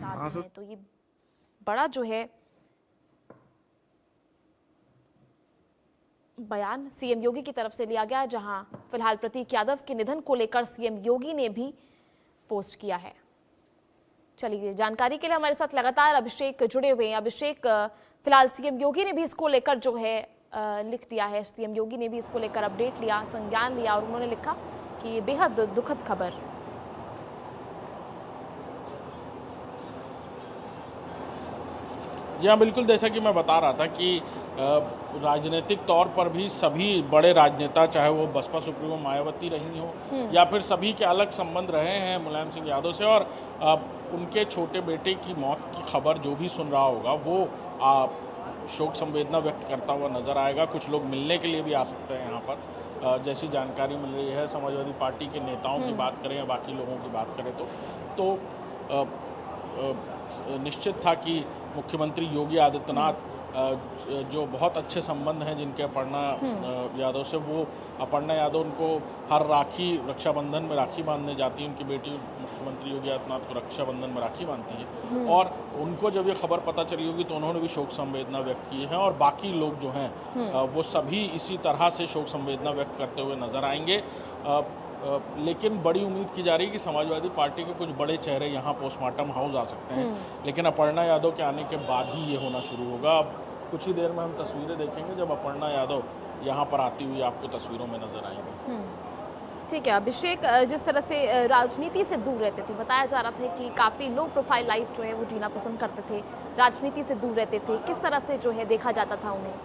बता हाँ दी सर। हैं। तो ये बड़ा जो है बयान सीएम योगी की तरफ से लिया गया, जहां फिलहाल प्रतीक यादव के निधन को लेकर सीएम योगी ने भी पोस्ट किया है। चलिए, जानकारी के लिए हमारे साथ लगातार अभिषेक जुड़े हुए हैं। अभिषेक, फिलहाल सीएम योगी ने भी इसको लेकर जो है लिख दिया है। सीएम योगी ने भी इसको लेकर अपडेट लिया, संज्ञान लिया और उन्होंने लिखा कि ये बेहद दुखद खबर। जी हाँ, बिल्कुल, जैसा कि मैं बता रहा था कि राजनीतिक तौर पर भी सभी बड़े राजनेता, चाहे वो बसपा सुप्रीमो मायावती रही हो या फिर सभी के अलग संबंध रहे हैं मुलायम सिंह यादव से, और उनके छोटे बेटे की मौत की खबर जो भी सुन रहा होगा वो शोक संवेदना व्यक्त करता हुआ नज़र आएगा। कुछ लोग मिलने के लिए भी आ सकते हैं यहाँ पर, जैसी जानकारी मिल रही है। समाजवादी पार्टी के नेताओं की बात करें या बाकी लोगों की बात करें तो अ, निश्चित था कि मुख्यमंत्री योगी आदित्यनाथ जो बहुत अच्छे संबंध हैं जिनके अपर्णा यादव से, वो अपर्णा यादव उनको हर रक्षाबंधन में राखी बांधने जाती है। उनकी बेटी मुख्यमंत्री योगी आदित्यनाथ को रक्षाबंधन में राखी बांधती है, और उनको जब ये खबर पता चली होगी तो उन्होंने भी शोक संवेदना व्यक्त की है। और बाकी लोग जो हैं वो सभी इसी तरह से शोक संवेदना व्यक्त करते हुए नजर आएंगे। लेकिन बड़ी उम्मीद की जा रही है कि समाजवादी पार्टी के कुछ बड़े चेहरे यहाँ पोस्टमार्टम हाउस आ सकते हैं, लेकिन अपर्णा यादव के आने के बाद ही ये होना शुरू होगा। अब कुछ ही देर में हम तस्वीरें देखेंगे जब अपर्णा यादव यहाँ पर आती हुई आपको तस्वीरों में नजर आएंगी। ठीक है अभिषेक, जिस तरह से राजनीति से दूर रहते थे, बताया जा रहा था कि काफ़ी लो प्रोफाइल लाइफ जो है वो जीना पसंद करते थे, राजनीति से दूर रहते थे, किस तरह से जो है देखा जाता था उन्हें?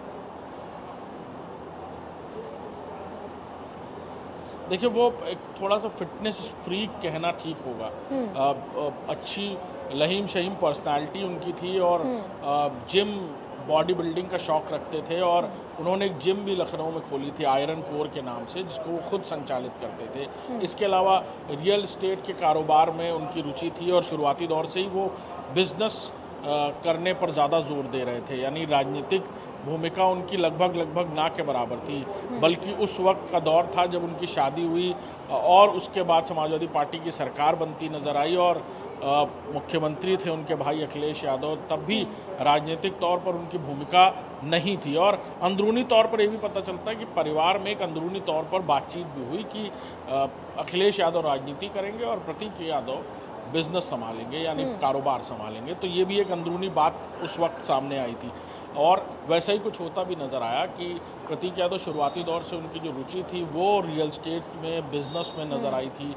देखिए, वो एक थोड़ा सा फिटनेस फ्रीक कहना ठीक होगा। अच्छी लहीम शहीम पर्सनालिटी उनकी थी, और जिम बॉडी बिल्डिंग का शौक रखते थे, और उन्होंने एक जिम भी लखनऊ में खोली थी आयरन कोर के नाम से, जिसको वो खुद संचालित करते थे। इसके अलावा रियल एस्टेट के कारोबार में उनकी रुचि थी, और शुरुआती दौर से ही वो बिजनेस करने पर ज़्यादा जोर दे रहे थे। यानी राजनीतिक भूमिका उनकी लगभग ना के बराबर थी, बल्कि उस वक्त का दौर था जब उनकी शादी हुई और उसके बाद समाजवादी पार्टी की सरकार बनती नज़र आई, और मुख्यमंत्री थे उनके भाई अखिलेश यादव। तब भी राजनीतिक तौर पर उनकी भूमिका नहीं थी, और अंदरूनी तौर पर ये भी पता चलता है कि परिवार में एक अंदरूनी तौर पर बातचीत भी हुई कि अखिलेश यादव राजनीति करेंगे और प्रतीक यादव बिजनेस संभालेंगे, यानी कारोबार संभालेंगे। तो ये भी एक अंदरूनी बात उस वक्त सामने आई थी, और वैसा ही कुछ होता भी नज़र आया कि प्रतीक यादव शुरुआती दौर से उनकी जो रुचि थी वो रियल एस्टेट में, बिजनेस में नज़र आई थी।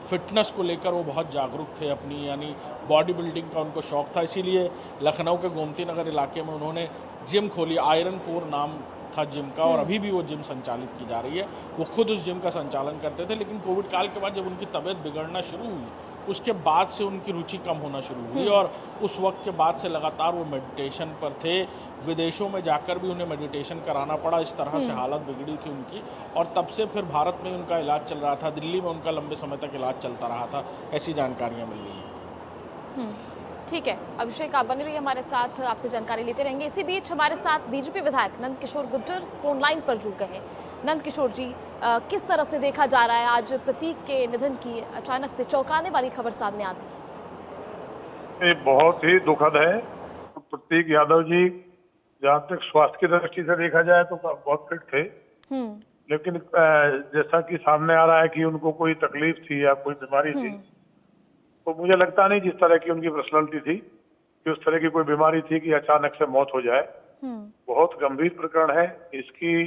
फिटनेस को लेकर वो बहुत जागरूक थे अपनी, यानी बॉडी बिल्डिंग का उनको शौक था। इसीलिए लखनऊ के गोमती नगर इलाके में उन्होंने जिम खोली, आयरन कोर नाम था जिम का, और अभी भी वो जिम संचालित की जा रही है। वो खुद उस जिम का संचालन करते थे, लेकिन कोविड काल के बाद जब उनकी तबीयत बिगड़ना शुरू हुई, उसके बाद से उनकी रुचि कम होना शुरू हुई, और उस वक्त के बाद से लगातार वो मेडिटेशन पर थे। विदेशों में जाकर भी उन्हें मेडिटेशन कराना पड़ा, इस तरह से हालत बिगड़ी थी उनकी, और तब से फिर भारत में उनका इलाज चल रहा था। दिल्ली में उनका लंबे समय तक इलाज चलता रहा था, ऐसी जानकारियाँ मिल रही हैं। ठीक है अभिषेक, आप बने रहिए हमारे साथ, आपसे जानकारी लेते रहेंगे। इसी बीच हमारे साथ बीजेपी विधायक नंद किशोर गुर्जर फोन लाइन पर जुड़ गए हैं। नंद किशोर जी, किस तरह से देखा जा रहा है आज प्रतीक के निधन की अचानक से चौंकाने वाली खबर सामने आती है? ये बहुत ही दुखद है। प्रतीक यादव जी जहाँ तक स्वास्थ्य की दृष्टि से देखा जाए तो बहुत फिट थे, लेकिन जैसा कि सामने आ रहा है कि उनको कोई तकलीफ थी या कोई बीमारी थी, तो मुझे लगता नहीं जिस तरह की उनकी पर्सनालिटी थी कि उस तरह की कोई बीमारी थी कि अचानक से मौत हो जाए। बहुत गंभीर प्रकरण है, इसकी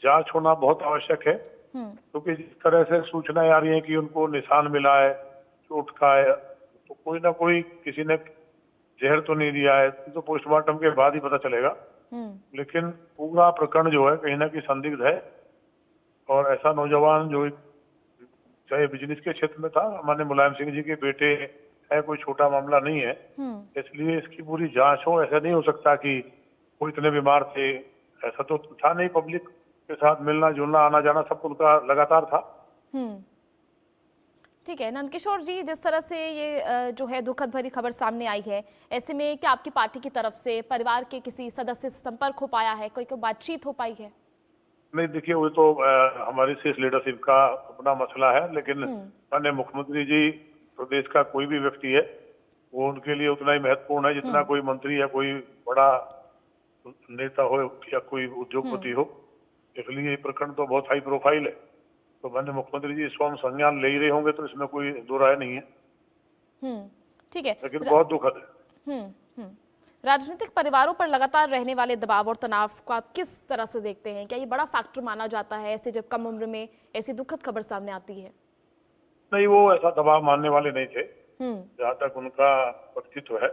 जांच होना बहुत आवश्यक है, क्योंकि जिस तरह से सूचनाएं आ रही हैं कि उनको निशान मिला है, चोट का है, तो कोई ना कोई किसी ने जहर तो नहीं दिया है, तो पोस्टमार्टम के बाद ही पता चलेगा। लेकिन पूरा प्रकरण जो है कहीं ना कहीं संदिग्ध है, और ऐसा नौजवान जो चाहे बिजनेस के क्षेत्र में था, हमारे मुलायम सिंह जी के बेटे है, कोई छोटा मामला नहीं है। इसलिए इसकी पूरी जांच हो। ऐसा नहीं हो सकता कि वो इतने बीमार थे, ऐसा तो था नहीं। पब्लिक के साथ मिलना जुलना, आना जाना सब उनका लगातार था। ठीक है नंदकिशोर जी, जिस तरह से ये जो है दुखद भरी खबर सामने आई है, ऐसे में क्या आपकी पार्टी की तरफ से परिवार के किसी सदस्य से संपर्क हो पाया है, कोई बातचीत हो पाई है? नहीं, देखिए वो तो हमारी शीर्ष लीडरशिप का अपना मसला है, लेकिन माननीय मुख्यमंत्री जी, प्रदेश का कोई भी व्यक्ति है वो उनके लिए उतना ही महत्वपूर्ण है जितना कोई मंत्री या कोई बड़ा नेता हो या कोई उद्योगपति हो। इसलिए ये प्रकरण तो बहुत हाई प्रोफाइल है, तो माननीय मुख्यमंत्री जी स्वयं संज्ञान ले ही रहे होंगे, तो इसमें कोई दो राय नहीं है, ठीक है। लेकिन बहुत दुखद है। राजनीतिक परिवारों पर लगातार रहने वाले दबाव और तनाव को आप किस तरह से देखते हैं? क्या ये बड़ा फैक्टर माना जाता है ऐसे जब कम उम्र में ऐसी दुखद खबर सामने आती है? नहीं, वो ऐसा दबाव मानने वाले नहीं थे जहाँ तक उनका व्यक्तित्व है,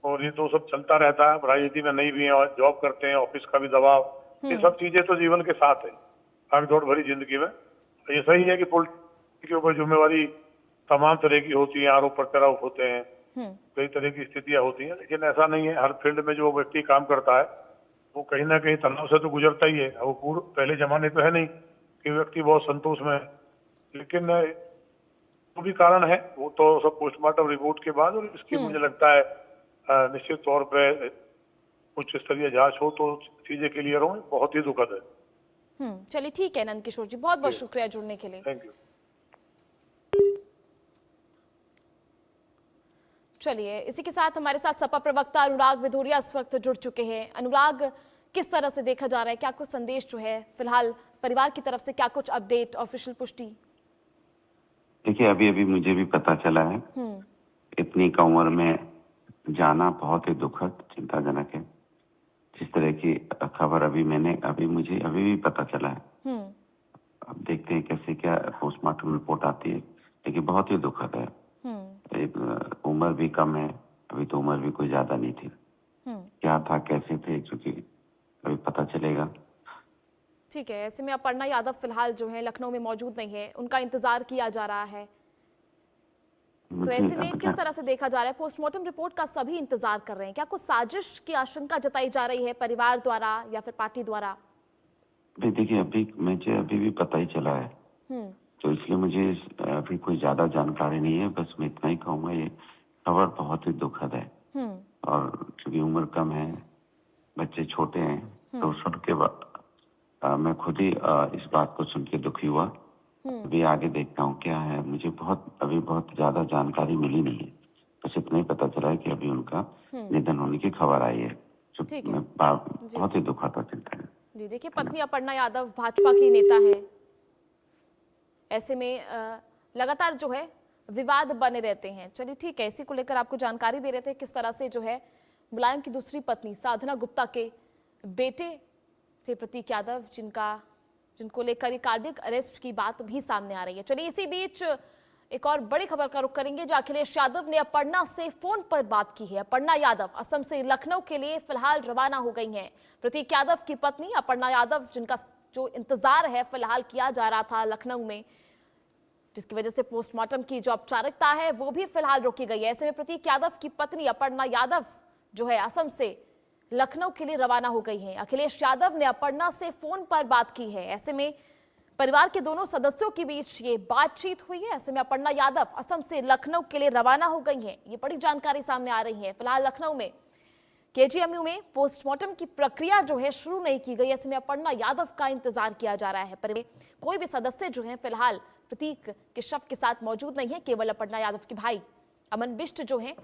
और ये तो सब चलता रहता है, राजनीति में नहीं भी है, और जॉब करते हैं, ऑफिस का भी दबाव, ये सब चीजें तो जीवन के साथ है भागदौड़ भरी जिंदगी में। तो ये सही है कि पॉलिटिक्स के ऊपर जिम्मेवारी तमाम तरह की होती है, आरोप प्रत्यारोप होते हैं, कई तरह की स्थितियां होती हैं, लेकिन ऐसा नहीं है। हर फील्ड में जो व्यक्ति काम करता है वो कहीं ना कहीं तनाव से तो गुजरता ही है। वो पहले जमाने तो है नहीं कि व्यक्ति बहुत संतोष में है, लेकिन जो भी कारण है वो तो सब पोस्टमार्टम रिपोर्ट के बाद, और इसकी मुझे लगता है निश्चित तौर पे उच्च स्तरीय जांच हो तो चीजें क्लियर हो। बहुत ही दुखद है। चलिए ठीक है नंद किशोर जी, बहुत बहुत शुक्रिया जुड़ने के लिए। Thank you. चलिए इसी के साथ हमारे साथ सपा प्रवक्ता अनुराग विधोरिया इस वक्त जुड़ चुके हैं। अनुराग, किस तरह से देखा जा रहा है, क्या कुछ संदेश जो है फिलहाल परिवार की तरफ से, क्या कुछ अपडेट, ऑफिशियल पुष्टि? देखिए, अभी अभी मुझे भी पता चला है। इतनी कम उम्र में जाना बहुत ही दुखद, चिंताजनक है। जिस तरह की खबर मुझे अभी भी पता चला है। अब देखते हैं कैसे क्या पोस्टमार्टम रिपोर्ट आती है, लेकिन बहुत ही दुखद है। उम्र भी कम है, अभी तो उम्र भी कोई ज्यादा नहीं थी। क्या था, कैसे थे, क्योंकि अभी पता चलेगा। ठीक है, ऐसे में अपर्णा यादव फिलहाल जो है लखनऊ में मौजूद नहीं है, उनका इंतजार किया जा रहा है, तो ऐसे में किस तरह से देखा जा रहा है? पोस्टमार्टम रिपोर्ट का सभी इंतजार कर रहे हैं, क्या कुछ साजिश की आशंका जताई जा रही है परिवार द्वारा या फिर पार्टी द्वारा? देखिए, मुझे अभी भी पता ही चला है, तो इसलिए मुझे अभी कोई ज्यादा जानकारी नहीं है। बस मैं इतना ही कहूँगा, ये खबर बहुत ही दुखद है, और क्योंकि उम्र कम है, बच्चे छोटे हैं, तो सुन के मैं खुद ही इस बात को सुन के दुखी हुआ। अभी आगे देखता हूँ क्या है। मुझे अभी बहुत ज्यादा जानकारी मिली नहीं है, बस इतना ही पता चला है कि अभी उनका निधन होने की खबर आई है, जो बहुत ही दुखद और चिंता है। जी देखिए, पत्नी अपर्णा यादव भाजपा की नेता है, ऐसे में लगातार जो है विवाद बने रहते हैं। चलिए ठीक है, इसी को लेकर आपको जानकारी दे रहे थे किस तरह से जो है मुलायम की दूसरी पत्नी साधना गुप्ता के बेटे थे प्रतीक यादव, जिनको लेकर कार्डियक अरेस्ट की बात भी सामने आ रही है। चलिए इसी बीच एक और बड़ी खबर का रुख करेंगे, जो अखिलेश यादव ने अपर्णा से फोन पर बात की है। अपर्णा यादव असम से लखनऊ के लिए फिलहाल रवाना हो गई हैं। प्रतीक यादव की पत्नी अपर्णा यादव, जिनका जो इंतजार है फिलहाल किया जा रहा था लखनऊ में, जिसकी वजह से पोस्टमार्टम की जो औपचारिकता है वो भी फिलहाल रोकी गई है। ऐसे में प्रतीक यादव की पत्नी अपर्णा यादव जो है असम से लखनऊ के लिए रवाना हो गई हैं। अखिलेश यादव ने अपर्णा से फोन पर बात की है। ऐसे में परिवार के दोनों सदस्यों के बीच ये बातचीत हुई है। ऐसे में अपर्णा यादव असम से लखनऊ के लिए रवाना हो गई हैं। ये बड़ी जानकारी सामने आ रही है। फिलहाल लखनऊ में केजीएमयू में पोस्टमार्टम की प्रक्रिया जो है शुरू नहीं की गई। ऐसे में अपर्णा यादव का इंतजार किया जा रहा है। पर कोई भी सदस्य जो है फिलहाल प्रतीक के शव के साथ मौजूद नहीं है। केवल अपर्णा यादव के भाई अमन बिष्ट जो है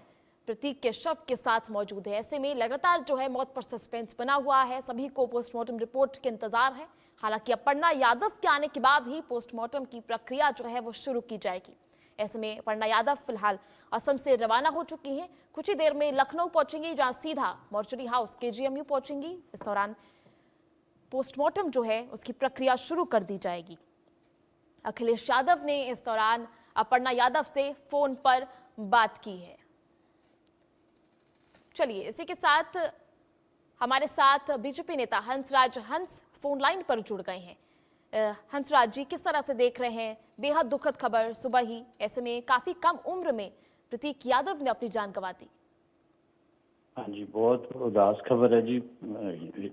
प्रतीक के शव के साथ मौजूद है। ऐसे में लगातार जो है मौत पर सस्पेंस बना हुआ है। सभी को पोस्टमार्टम रिपोर्ट के इंतजार है। हालांकि अपर्णा यादव के आने के बाद ही पोस्टमार्टम की प्रक्रिया जो है वो शुरू की जाएगी। ऐसे में अपर्णा यादव फिलहाल असम से रवाना हो चुकी हैं। कुछ ही देर में लखनऊ पहुंचेंगी, जहां सीधा मॉर्चरी हाउस केजीएमयू पहुंचेंगी। इस दौरान पोस्टमार्टम जो है उसकी प्रक्रिया शुरू कर दी जाएगी। अखिलेश यादव ने इस दौरान अपर्णा यादव से फोन पर बात की है। चलिए इसी के साथ हमारे साथ बीजेपी नेता हंसराज फोन लाइन पर जुड़ गए हैं। हंसराज जी, किस तरह से देख रहे हैं बेहद दुखद खबर सुबह ही? ऐसे में काफी कम उम्र में प्रतीक यादव ने अपनी जान गंवा दी। हाँ जी, बहुत उदास खबर है जी,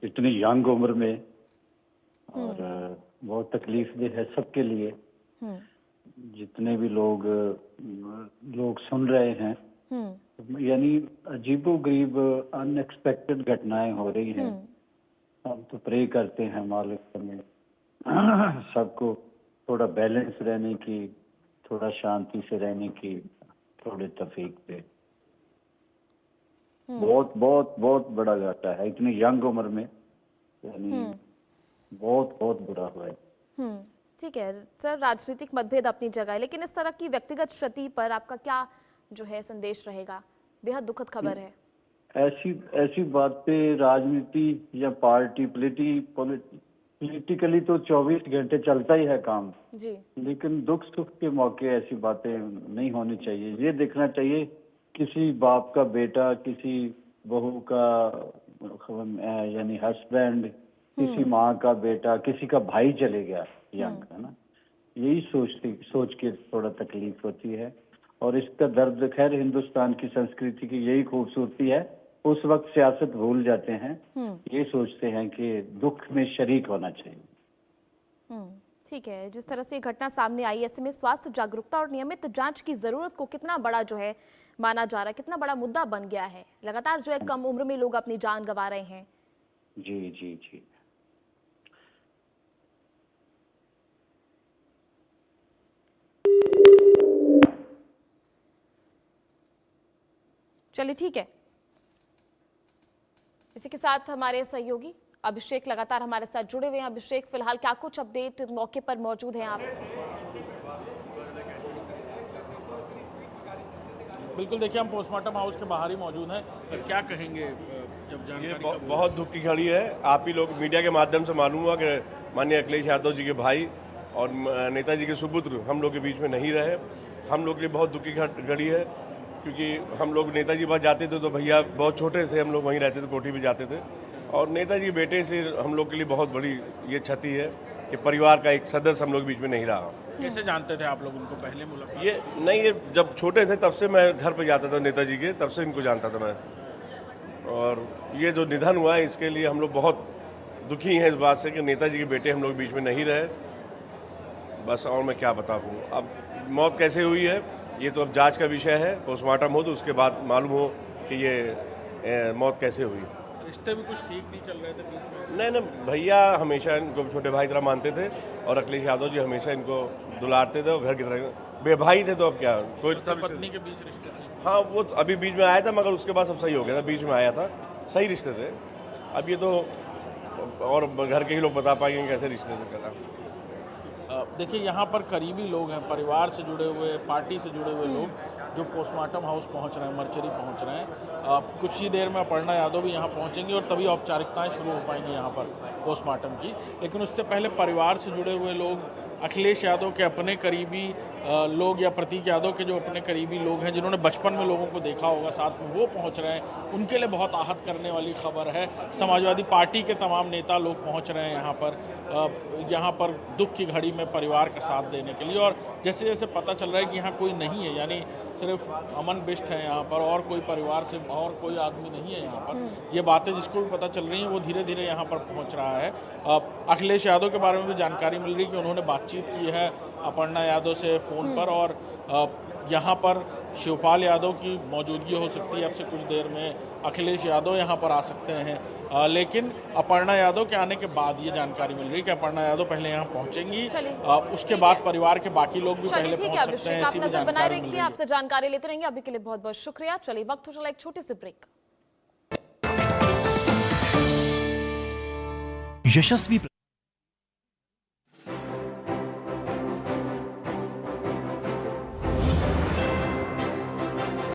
इतनी यंग उम्र में, और बहुत तकलीफदेह है सबके लिए। जितने भी लोग सुन रहे हैं, यानी अजीबोगरीब अनएक्सपेक्टेड घटनाएं हो रही हैं। हम तो प्रे करते हैं मालिक में सबको थोड़ा बैलेंस रहने की, थोड़ा शांति से रहने की थोड़े तौफीक पे। बहुत बहुत बहुत बड़ा घाटा है इतनी यंग उम्र में, यानी बहुत बहुत बुरा हुआ है। ठीक है सर, राजनीतिक मतभेद अपनी जगह है, लेकिन इस तरह की व्यक्तिगत क्षति पर आपका क्या जो है संदेश रहेगा? बेहद दुखद खबर है। ऐसी ऐसी बातें राजनीति या पार्टी पॉलिटिकली तो 24 घंटे चलता ही है काम, जी। लेकिन दुख सुख के मौके ऐसी बातें नहीं होनी चाहिए। ये देखना चाहिए किसी बाप का बेटा, किसी बहू का यानी हस्बैंड, किसी माँ का बेटा, किसी का भाई चले गया यंग, है ना, यही सोच के थोड़ा तकलीफ होती है। और इसका दर्द, खैर हिंदुस्तान की संस्कृति की यही खूबसूरती है, उस वक्त सियासत भूल जाते हैं, ये सोचते हैं कि दुख में शरीक होना चाहिए। ठीक है, जिस तरह से घटना सामने आई, ऐसे में स्वास्थ्य जागरूकता और नियमित जांच की जरूरत को कितना बड़ा जो है माना जा रहा है, कितना बड़ा मुद्दा बन गया है। लगातार जो है कम उम्र में लोग अपनी जान गंवा रहे हैं। जी जी जी। चलिए ठीक है, इसी के साथ हमारे सहयोगी अभिषेक लगातार हमारे साथ जुड़े हुए हैं। अभिषेक, फिलहाल क्या कुछ अपडेट मौके पर मौजूद हैं आप? बिल्कुल, देखिए हम पोस्टमार्टम हाउस के बाहर ही मौजूद हैं। क्या कहेंगे जब ये जानकारी बहुत दुख की घड़ी है। आप ही लोग मीडिया के माध्यम से मालूम हुआ कि माननीय अखिलेश यादव जी के भाई और नेताजी के सुपुत्र हम लोग के बीच में नहीं रहे। हम लोग के लिए बहुत दुख की घड़ी है, क्योंकि हम लोग नेताजी के पास जाते थे तो भैया बहुत छोटे थे, हम लोग वहीं रहते थे, कोठी भी जाते थे, और नेताजी के बेटे, इसलिए हम लोग के लिए बहुत बड़ी ये क्षति है कि परिवार का एक सदस्य हम लोग के बीच में नहीं रहा। कैसे जानते थे आप लोग उनको? पहले मुलाकात? ये जब छोटे थे तब से मैं घर पे जाता था नेताजी के, तब से इनको जानता था मैं। और ये जो निधन हुआ है इसके लिए हम लोग बहुत दुखी हैं इस बात से कि नेताजी के बेटे हम लोग बीच में नहीं रहे। बस और मैं क्या बता दूँ, अब मौत कैसे हुई है ये तो अब जांच का विषय है, पोस्टमार्टम हो तो उसके बाद मालूम हो कि ये मौत कैसे हुई। रिश्ते भी कुछ ठीक नहीं चल रहे थे बीच में? नहीं, भैया हमेशा इनको छोटे भाई तरह मानते थे, और अखिलेश यादव जी हमेशा इनको दुलारते थे और घर की तरह बेभाई थे। तो अब क्या, कोई पत्नी के बीच रिश्ते थे? हाँ, वो अभी बीच में आया था, मगर उसके बाद सब सही हो गया था। बीच में आया था, सही रिश्ते थे। अब ये तो और घर के ही लोग बता पाएंगे कैसे रिश्ते थे क्या। देखिए, यहाँ पर करीबी लोग हैं, परिवार से जुड़े हुए, पार्टी से जुड़े हुए लोग जो पोस्टमार्टम हाउस पहुँच रहे हैं, मर्चरी पहुँच रहे हैं। कुछ ही देर में अपर्णा यादव भी यहाँ पहुँचेंगी और तभी औपचारिकताएं शुरू हो पाएंगी यहाँ पर पोस्टमार्टम की। लेकिन उससे पहले परिवार से जुड़े हुए लोग, अखिलेश यादव के अपने करीबी लोग या प्रतीक यादव के जो अपने करीबी लोग हैं, जिन्होंने बचपन में लोगों को देखा होगा साथ में, वो पहुंच रहे हैं। उनके लिए बहुत आहत करने वाली खबर है। समाजवादी पार्टी के तमाम नेता लोग पहुंच रहे हैं यहाँ पर दुख की घड़ी में परिवार का साथ देने के लिए। और जैसे जैसे पता चल रहा है कि यहाँ कोई नहीं है, यानी सिर्फ अमन बिष्ट है यहाँ पर, और कोई परिवार से और कोई आदमी नहीं है यहाँ पर। ये बातें जिसको भी पता चल रही हैं वो धीरे धीरे यहाँ पर पहुँच रहा है। अखिलेश यादव के बारे में भी जानकारी मिल रही है कि उन्होंने बातचीत की है अपर्णा यादव से फ़ोन पर, और यहाँ पर शिवपाल यादव की मौजूदगी हो सकती है। अब से कुछ देर में अखिलेश यादव यहाँ पर आ सकते हैं, लेकिन अपर्णा यादव के आने के बाद ये जानकारी मिल रही है कि अपर्णा यादव पहले यहाँ पहुँचेंगी, उसके बाद परिवार के बाकी लोग भी पहले पहुँच सकते हैं। आप नजर बनाए रखिए, आपसे जानकारी लेते रहेंगे। अभी के लिए बहुत बहुत शुक्रिया। चलिए, वक्त हो चला एक छोटे से ब्रेक। यशस्वी